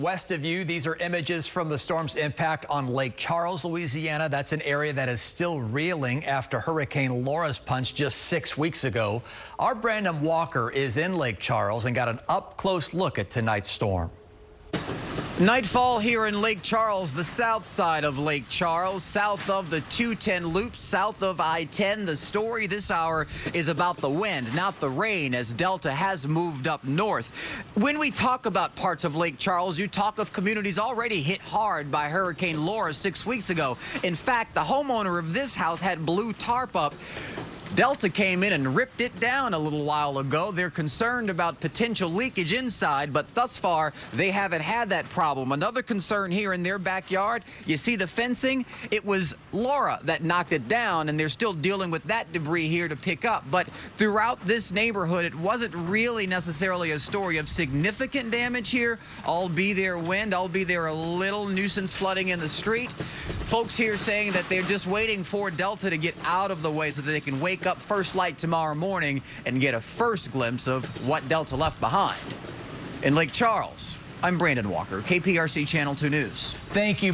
West of you, these are images from the storm's impact on Lake Charles, Louisiana. That's an area that is still reeling after Hurricane Laura's punch just 6 weeks ago. Our Brandon Walker is in Lake Charles and got an up-close look at tonight's storm. Nightfall here in Lake Charles, the south side of Lake Charles, south of the 210 loop, south of I-10. The story this hour is about the wind, not the rain, as Delta has moved up north. When we talk about parts of Lake Charles, you talk of communities already hit hard by Hurricane Laura 6 weeks ago. In fact, the homeowner of this house had blue tarp up. Delta came in and ripped it down a little while ago. They're concerned about potential leakage inside, but thus far, they haven't had that problem. Another concern here in their backyard, you see the fencing? It was Laura that knocked it down, and they're still dealing with that debris here to pick up. But throughout this neighborhood, it wasn't really necessarily a story of significant damage here. All be there wind, all be there a little nuisance flooding in the street. Folks here saying that they're just waiting for Delta to get out of the way so that they can wake up first light tomorrow morning and get a first glimpse of what Delta left behind. In Lake Charles, I'm Brandon Walker, KPRC Channel 2 News. Thank you.